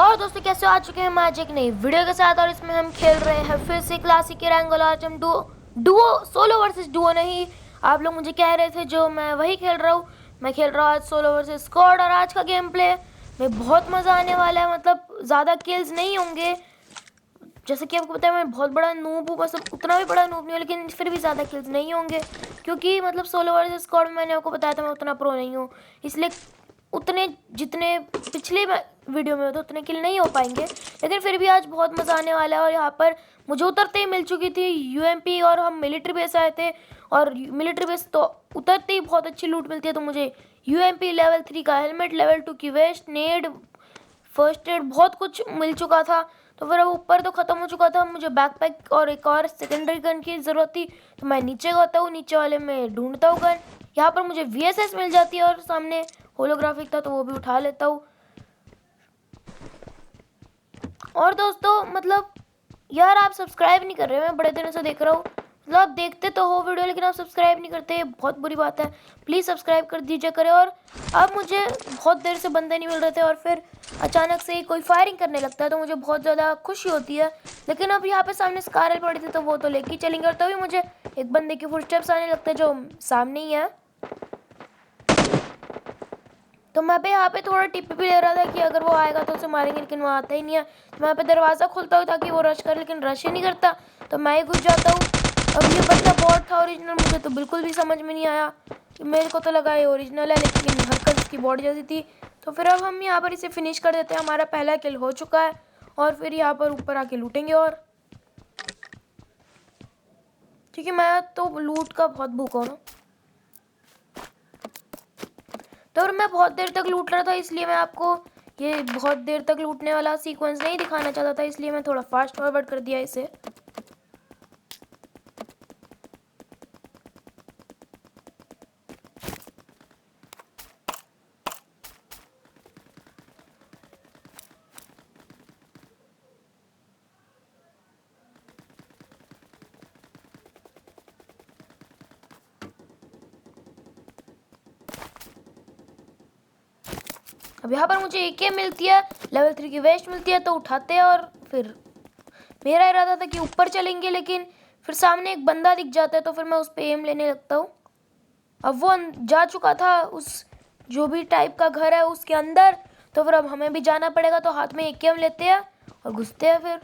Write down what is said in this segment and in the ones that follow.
और दोस्तों कैसे आ चुके हैं आज एक नई वीडियो के साथ। और इसमें हम खेल रहे हैं फिर से क्लासिक के रैंक। और आज हम डुओ सोलो वर्सेस डुओ नहीं, आप लोग मुझे कह रहे थे जो मैं वही खेल रहा हूँ। मैं खेल रहा हूँ आज सोलो वर्सेस स्क्वाड। और आज का गेम प्ले में बहुत मज़ा आने वाला है। मतलब ज़्यादा किल्स नहीं होंगे, जैसे कि आपको पता है मैं बहुत बड़ा नूब हूँ, मतलब उतना भी बड़ा नूब नहीं हूँ, लेकिन फिर भी ज़्यादा किल्स नहीं होंगे क्योंकि मतलब सोलो वर्सेस स्क्वाड में मैंने आपको बताया था मैं उतना प्रो नहीं हूँ। इसलिए उतने जितने पिछले वीडियो में होते उतने किल नहीं हो पाएंगे, लेकिन फिर भी आज बहुत मज़ा आने वाला है। और यहाँ पर मुझे उतरते ही मिल चुकी थी यूएमपी, और हम मिलिट्री बेस आए थे। और मिलिट्री बेस तो उतरते ही बहुत अच्छी लूट मिलती है, तो मुझे यूएमपी लेवल 3 का हेलमेट, लेवल 2 की वेस्ट, नेड, फर्स्ट एड, बहुत कुछ मिल चुका था। तो फिर अब ऊपर तो ख़त्म हो चुका था, मुझे बैकपैक और एक और सेकेंडरी गन की ज़रूरत थी। तो मैं नीचे जाता हूँ, नीचे वाले में ढूंढता हूँ गन। यहाँ पर मुझे वीएसएस मिल जाती है और सामने होलोग्राफिक था तो वो भी उठा लेता हूँ। और दोस्तों मतलब यार आप सब्सक्राइब नहीं कर रहे, मैं बड़े दिनों से देख रहा हूँ। मतलब आप देखते तो हो वीडियो लेकिन आप सब्सक्राइब नहीं करते, बहुत बुरी बात है। प्लीज़ सब्सक्राइब कर दीजिए करें। और अब मुझे बहुत देर से बंदे नहीं मिल रहे थे और फिर अचानक से कोई फायरिंग करने लगता है तो मुझे बहुत ज़्यादा खुशी होती है। लेकिन अब यहाँ पे सामने स्कारल पड़ी थी तो वो तो लेके चलेंगे। और तभी मुझे एक बंदे के फुटस्टेप्स आने लगते हैं जो सामने ही है। तो मैं भी यहाँ पे थोड़ा टिप भी ले रहा था कि अगर वो आएगा तो उसे मारेंगे, लेकिन वो आता ही नहीं है। तो मैं यहाँ पे दरवाज़ा खोलता हूँ ताकि वो रश करे, लेकिन रश ही नहीं करता तो मैं ही घुस जाता हूँ। अब ये बंदा बॉट था ओरिजिनल, मुझे तो बिल्कुल भी समझ में नहीं आया। मेरे को तो लगा ये ओरिजिनल है, लेकिन हरकत इसकी बॉडी जैसी थी। तो फिर अब हम यहाँ पर इसे फिनिश कर देते हैं, हमारा पहला किल हो चुका है। और फिर यहाँ पर ऊपर आके लूटेंगे। और ठीक है, मैं तो लूट का बहुत भूखा हूँ। तो और मैं बहुत देर तक लूट रहा था, इसलिए मैं आपको ये बहुत देर तक लूटने वाला सीक्वेंस नहीं दिखाना चाहता था, इसलिए मैं थोड़ा फास्ट फॉरवर्ड कर दिया इसे। अब यहाँ पर मुझे एके मिलती है, लेवल 3 की वेस्ट मिलती है तो उठाते हैं। और फिर मेरा इरादा था कि ऊपर चलेंगे, लेकिन फिर सामने एक बंदा दिख जाता है तो फिर मैं उस पर एम लेने लगता हूँ। अब वो जा चुका था उस जो भी टाइप का घर है उसके अंदर, तो फिर अब हमें भी जाना पड़ेगा। तो हाथ में एके हम लेते हैं और घुसते हैं। फिर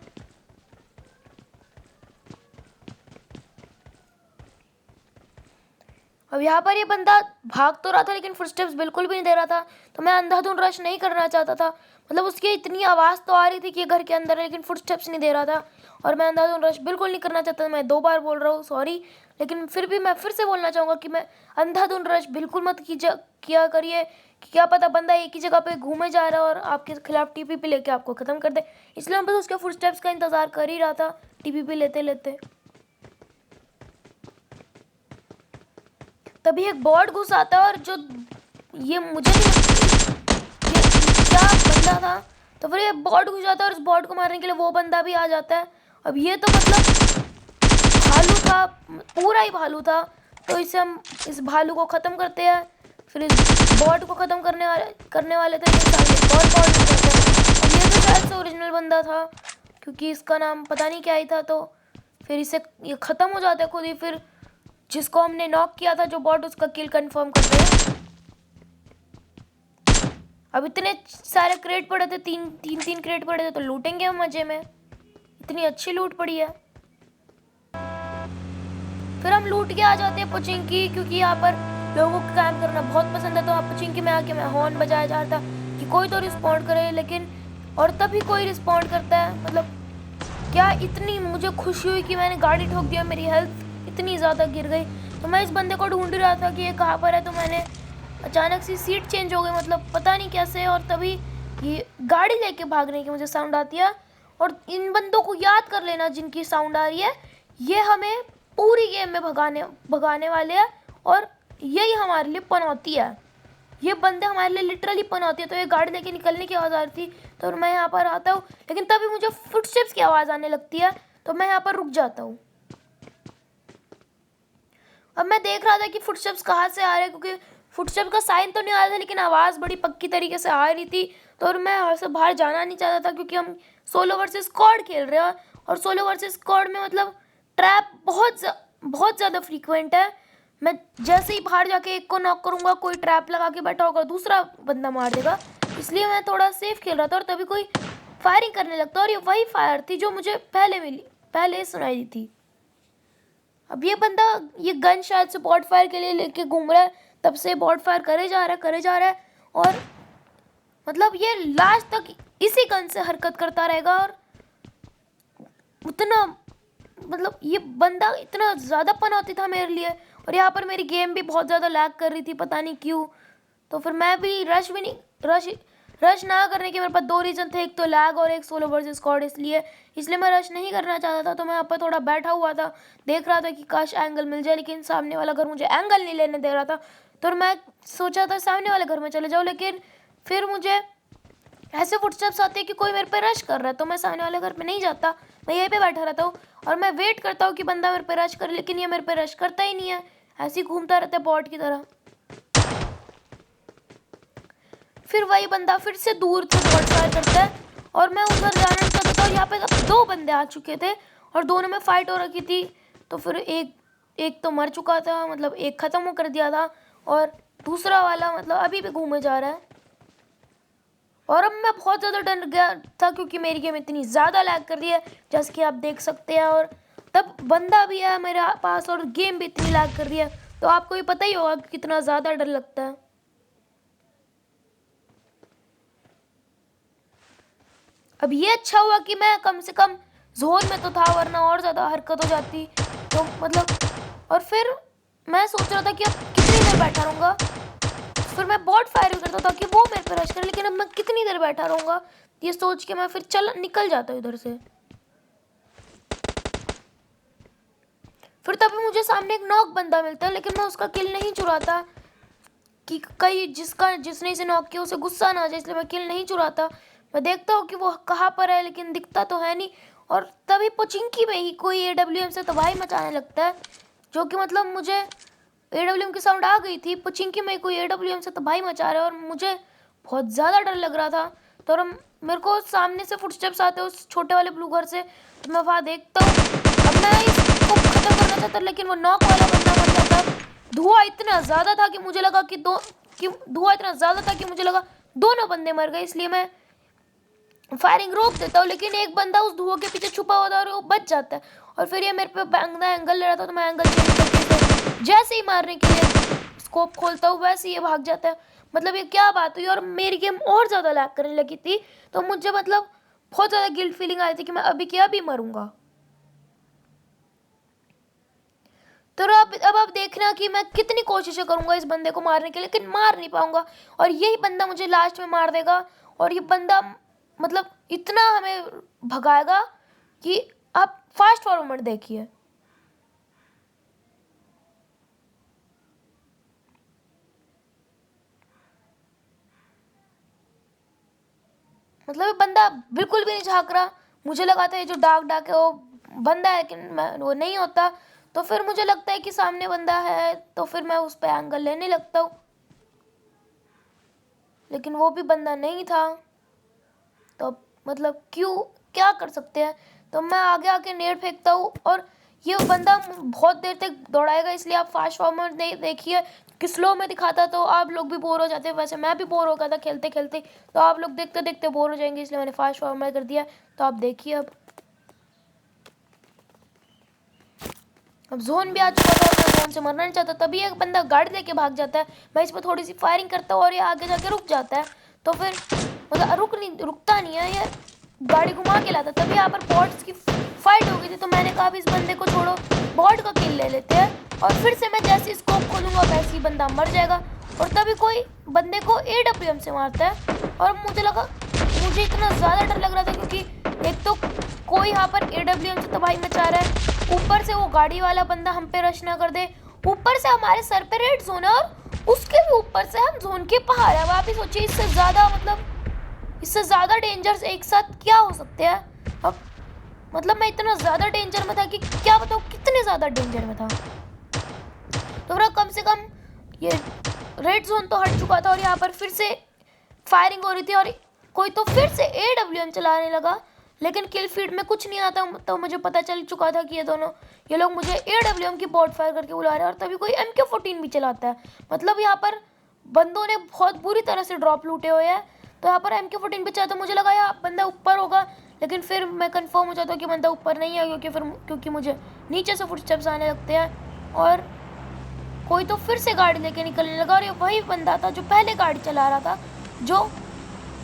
अब यहाँ पर ये बंदा भाग तो रहा था लेकिन फुटस्टेप्स बिल्कुल भी नहीं दे रहा था, तो मैं अंधाधुंध रश नहीं करना चाहता था। मतलब उसकी इतनी आवाज़ तो आ रही थी कि ये घर के अंदर है, लेकिन फुटस्टेप्स नहीं दे रहा था और मैं अंधाधुंध रश बिल्कुल नहीं करना चाहता था। मैं 2 बार बोल रहा हूँ सॉरी, लेकिन फिर भी मैं फिर से बोलना चाहूँगा कि मैं अंधाधुंध रश बिल्कुल मत किया करिए, कि क्या पता बंदा एक ही जगह पे घूमे जा रहा है और आपके खिलाफ टीपीपी लेके आपको ख़त्म कर दे। इसलिए मैं बस उसके फुटस्टेप्स का इंतज़ार कर ही रहा था टीपीपी लेते लेते। तभी एक बॉट घुस आता है और जो ये मुझे नहीं ये क्या बंदा था, तो फिर ये बॉट घुस जाता है और उस बॉट को मारने के लिए वो बंदा भी आ जाता है। अब ये तो मतलब भालू था, पूरा ही भालू था। तो इसे हम इस भालू को ख़त्म करते हैं, फिर इस बॉट को ख़त्म करने वाले थे, लेकिन सामने एक और बॉट घुस जाता है। अब ये तो शायद से ओरिजिनल बंदा था क्योंकि इसका नाम पता नहीं क्या ही था। तो फिर इसे ये ख़त्म हो जाता है खुद ही। फिर जिसको हमने नॉक किया था जो बॉट, उसका किल कंफर्म करते हैं। अब इतने सारे क्रेट पड़े थे, तीन क्रेट पड़े थे, तो लूटेंगे हम मजे में। इतनी अच्छी लूट पड़ी है। फिर हम लूट के आ जाते हैं पुचिंकी, क्योंकि यहाँ पर लोगों को कैंप करना बहुत पसंद है। तो आप पुचिंकी में आके मैं हॉर्न बजाया जा रहा था कि कोई तो रिस्पॉन्ड करे, लेकिन और तभी कोई रिस्पॉन्ड करता है। मतलब क्या इतनी मुझे खुशी हुई कि मैंने गाड़ी ठोक दिया, मेरी हेल्थ इतनी ज़्यादा गिर गई। तो मैं इस बंदे को ढूंढ रहा था कि ये कहाँ पर है, तो मैंने अचानक से सीट चेंज हो गई, मतलब पता नहीं कैसे। और तभी ये गाड़ी लेके भागने की मुझे साउंड आती है। और इन बंदों को याद कर लेना जिनकी साउंड आ रही है, ये हमें पूरी गेम में भगाने वाले हैं और यही हमारे लिए पनौती है। ये बंदे हमारे लिए लिटरली पनौती है। तो ये गाड़ी लेके निकलने की आवाज़ आ रही थी तो मैं यहाँ पर आता हूँ, लेकिन तभी मुझे फुटस्टेप्स की आवाज़ आने लगती है तो मैं यहाँ पर रुक जाता हूँ। अब मैं देख रहा था कि फुटस्टेप्स कहाँ से आ रहे हैं, क्योंकि फुटस्टेप का साइन तो नहीं आ रहा था, लेकिन आवाज़ बड़ी पक्की तरीके से आ रही थी। तो और मैं वैसे बाहर जाना नहीं चाहता था, क्योंकि हम सोलो वर्सेस स्क्वाड खेल रहे हैं, और सोलो वर्सेस स्क्वाड में मतलब ट्रैप बहुत ज़्यादा फ्रीक्वेंट है। मैं जैसे ही बाहर जाके एक को नॉक करूँगा, कोई ट्रैप लगा के बैठा होगा, दूसरा बंदा मार देगा। इसलिए मैं थोड़ा सेफ खेल रहा था, और तभी कोई फायरिंग करने लगता, और ये वही फायर थी जो मुझे पहले सुनाई दी थी। अब ये बंदा ये गन शायद से बॉट फायर के लिए लेके घूम रहा है, तब से बॉट फायर करे जा रहा है, और मतलब ये लास्ट तक इसी गन से हरकत करता रहेगा। और उतना मतलब ये बंदा इतना ज़्यादा पनौती था मेरे लिए, और यहाँ पर मेरी गेम भी बहुत ज़्यादा लैग कर रही थी, पता नहीं क्यों। तो फिर मैं भी रश ना करने के मेरे पास दो रीज़न थे, एक तो लैग और एक सोलो वर्सेस स्क्वाड। इसलिए मैं रश नहीं करना चाहता था। तो मैं यहाँ पर थोड़ा बैठा हुआ था, देख रहा था कि काश एंगल मिल जाए, लेकिन सामने वाला घर मुझे एंगल नहीं लेने दे रहा था। तो मैं सोचा था सामने वाले घर में चले जाओ, लेकिन फिर मुझे ऐसे फुटस्टेप्स आते हैं कि कोई मेरे पे रश कर रहा है, तो मैं सामने वाले घर पे नहीं जाता, मैं यहीं पे बैठा रहता हूँ और मैं वेट करता हूँ कि बंदा मेरे पे रश करे, लेकिन ये मेरे पे रश करता ही नहीं है, ऐसे ही घूमता रहता है बॉट की तरह। फिर वही बंदा फिर से दूर से बॉट फायर करता है, और मैं उधर जाना नहीं चाहता था, और यहाँ पे दो बंदे आ चुके थे और दोनों में फाइट हो रखी थी। तो फिर एक तो मर चुका था, मतलब एक ख़त्म कर दिया था, और दूसरा वाला मतलब अभी भी घूमे जा रहा है। और अब मैं बहुत ज़्यादा डर गया था, क्योंकि मेरी गेम इतनी ज़्यादा लैग कर रही है, जैसे कि आप देख सकते हैं। और तब बंदा भी है मेरे पास और गेम भी इतनी लैग कर रही है, तो आपको भी पता ही होगा कि कितना ज़्यादा डर लगता है। अब ये अच्छा हुआ कि मैं कम से कम जोन में तो था, वरना और ज़्यादा हरकत हो जाती। तो मतलब और फिर मैं सोच रहा था कि अब कितनी देर बैठा रहूँगा। फिर मैं बॉट फायर भी करता था कि वो मेरे पे रश करे, लेकिन अब मैं कितनी देर बैठा रहूँगा, ये सोच के मैं फिर निकल जाता इधर से। फिर तभी मुझे सामने एक नॉक बंदा मिलता है, लेकिन मैं उसका किल नहीं चुराता कि कहीं जिसने इसे नॉक किया उसे गुस्सा ना आ जाए, इसलिए मैं किल नहीं चुराता। मैं देखता हूँ कि वो कहाँ पर है, लेकिन दिखता तो है नहीं। और तभी पोचिंकी में ही कोई AWM से तबाही मचाने लगता है, जो कि मतलब मुझे AWM की साउंड आ गई थी, पोचिंकी में कोई AWM से तबाही मचा रहा है, और मुझे बहुत ज़्यादा डर लग रहा था। तो मेरे को सामने से फुटस्टेप्स आते हैं उस छोटे वाले ब्लू घर से, तो मैं वहाँ देखता हूँ। अब मैं इसको ख़त्म करना चाहता, लेकिन वो नॉक वाला बंदा मर जाता। धुआं इतना ज़्यादा था कि मुझे लगा दोनों बंदे मर गए, इसलिए मैं फायरिंग रोक देता हूँ। लेकिन एक बंदा उस धुआं के पीछे छुपा होता है और वो बच जाता है, और फिर ये मेरे पे बंदा एंगल ले रहा था, तो मैं एंगल चेंज करके जैसे ही मारने के लिए स्कोप खोलता हूँ वैसे ही ये भाग जाता है। मतलब ये क्या बात हुई, और मेरी गेम और ज़्यादा लैग करने लगी थी, तो मुझे मतलब बहुत ज़्यादा गिल्ट फीलिंग आ रही थी कि मैं अभी मरूंगा। तो अब आप देखना कि मैं कितनी कोशिशें करूंगा इस बंदे को मारने के लिए, लेकिन मार नहीं पाऊंगा, और यही बंदा मुझे लास्ट में मार देगा। और ये बंदा मतलब इतना हमें भगाएगा कि आप फास्ट फॉरवर्ड देखिए। मतलब ये बंदा बिल्कुल भी नहीं झाँक रहा। मुझे लगा था ये जो डाक है वो बंदा है, लेकिन वो नहीं होता। तो फिर मुझे लगता है कि सामने बंदा है, तो फिर मैं उस पर एंगल लेने लगता हूँ, लेकिन वो भी बंदा नहीं था। तो मतलब क्या कर सकते हैं। तो मैं आगे नेट फेंकता हूँ, और ये बंदा बहुत देर तक दौड़ाएगा, इसलिए आप फास्ट फॉरवर्ड देखिए कि स्लो में दिखाता तो आप लोग भी बोर हो जाते हैं। वैसे मैं भी बोर हो गया था खेलते खेलते, तो आप लोग देखते देखते बोर हो जाएंगे, इसलिए मैंने फास्ट फॉरवर्ड कर दिया। तो आप देखिए अब जोन भी आ चुका था, और मैं जोन से मरना नहीं चाहता। तभी एक बंदा गाड़ी लेके भाग जाता है, मैं इस पर थोड़ी सी फायरिंग करता हूँ और ये आगे जाके रुक जाता है। तो फिर मतलब रुकता नहीं है, ये गाड़ी घुमा के लाता। तभी यहाँ पर बॉट्स की फाइट हो गई थी, तो मैंने कहा इस बंदे को छोड़ो, बॉट का किल ले लेते हैं। और फिर से मैं जैसे स्कोप खोलूँगा वैसे ही बंदा मर जाएगा, और तभी कोई बंदे को AWM से मारता है। और मुझे इतना ज़्यादा डर लग रहा था, क्योंकि एक तो कोई यहाँ पर AWM से तबाही मचा रहा है, ऊपर से वो गाड़ी वाला बंदा हम पे रश ना कर दे, ऊपर से हमारे सर पे रेड जोन है, और उसके भी ऊपर से हम जोन के बाहर है। आप ही सोचिए, इससे ज़्यादा डेंजर्स एक साथ क्या हो सकते हैं। अब मतलब मैं इतना ज़्यादा डेंजर में था कि क्या बताऊँ कितने ज़्यादा डेंजर में था। तो फिर कम से कम ये रेड जोन तो हट चुका था और यहाँ पर फिर से फायरिंग हो रही थी और कोई तो फिर से AWM चलाने लगा, लेकिन किल फीड में कुछ नहीं आता। तो मुझे पता चल चुका था कि ये लोग मुझे AWM की बॉट फायर करके बुला रहे हैं और तभी कोई MK14 भी चलाता है। मतलब यहाँ पर बंदों ने बहुत बुरी तरह से ड्रॉप लूटे हुए हैं। तो यहाँ पर MK14 भी चाहता, मुझे लगा यहाँ बंदा ऊपर होगा, लेकिन फिर मैं कंफर्म हो जाता हूँ कि बंदा ऊपर नहीं है, क्योंकि मुझे नीचे से फुटस्टेप्स आने लगते हैं और कोई तो फिर से गाड़ी लेके निकलने लगा। और ये वही बंदा था जो पहले गाड़ी चला रहा था, जो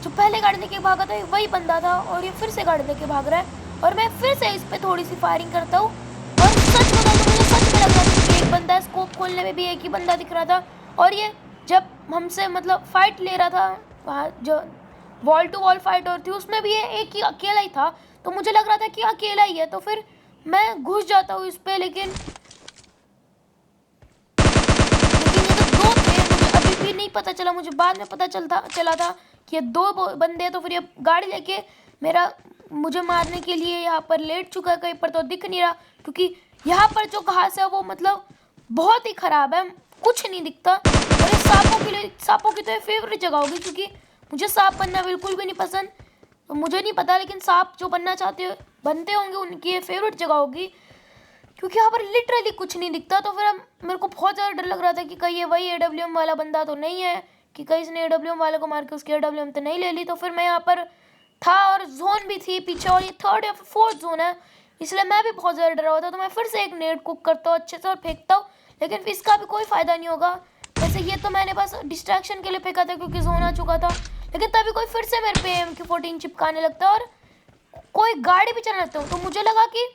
पहले गाड़ी लेके भागा था, वही बंदा था और ये फिर से गाड़ी लेके भाग रहा है। और मैं फिर से इस पे थोड़ी सी फायरिंग करता हूँ और सच बता तो मुझे सच में लग रहा था कि एक बंदा है, स्कोप खोलने में भी एक ही बंदा दिख रहा था। और ये जब हमसे मतलब फाइट ले रहा था, वहाँ जो वॉल टू वॉल फाइट और थी, उसमें भी ये एक ही अकेला ही था। तो मुझे लग रहा था कि अकेला ही है, तो फिर मैं घुस जाता हूँ इस पे। लेकिन ये तो दो थे, मुझे अभी भी नहीं पता चला, मुझे बाद में पता चला था कि ये दो बंदे हैं। तो फिर ये गाड़ी लेके मुझे मारने के लिए यहाँ पर लेट चुका है, कहीं पर तो दिख नहीं रहा, क्योंकि यहाँ पर जो घास है वो मतलब बहुत ही ख़राब है, कुछ नहीं दिखता। और ये सांपों की तो फेवरेट जगह होगी, क्योंकि मुझे सांप बनना बिल्कुल भी नहीं पसंद। तो मुझे नहीं पता, लेकिन सांप जो बनना बनते होंगे उनकी ये फेवरेट जगह होगी, क्योंकि यहाँ पर लिटरली कुछ नहीं दिखता। तो फिर मेरे को बहुत ज़्यादा डर लग रहा था कि कहीं ये वही AWM वाला बंदा तो नहीं है, कि कहीं इसने AWM वाले को मार के उसकी AWM तो नहीं ले ली। तो फिर मैं यहाँ पर था और जोन भी थी पीछे, और ये 3rd या 4th जोन है, इसलिए मैं भी बहुत ज़्यादा डरा हुआ था। तो मैं फिर से एक नेट कुक करता हूँ अच्छे से और फेंकता हूँ, लेकिन इसका भी कोई फ़ायदा नहीं होगा। वैसे ये तो मैंने बस डिस्ट्रैक्शन के लिए फेंका था, क्योंकि जोन आ चुका था। लेकिन तभी कोई फिर से मेरे पे MK14 चिपकाने लगता है और कोई गाड़ी भी चलाने लगता हूँ। तो मुझे लगा कि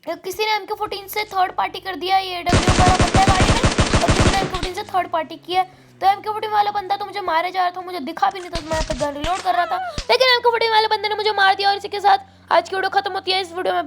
किसी ने MK14 से थर्ड पार्टी कर दिया, ये AWM वाला बंदा गाड़ी में, और किसी ने MK14 से थर्ड पार्टी किया। तो MK14 वाला बंदा तो मुझे मारे जा रहा था, मुझे दिखा भी नहीं था, तो मैं गन रिलोड कर रहा था, लेकिन MK14 वाले बंदे ने मुझे मार दिया। और इसी के साथ आज की वीडियो खत्म होती है। इस वीडियो में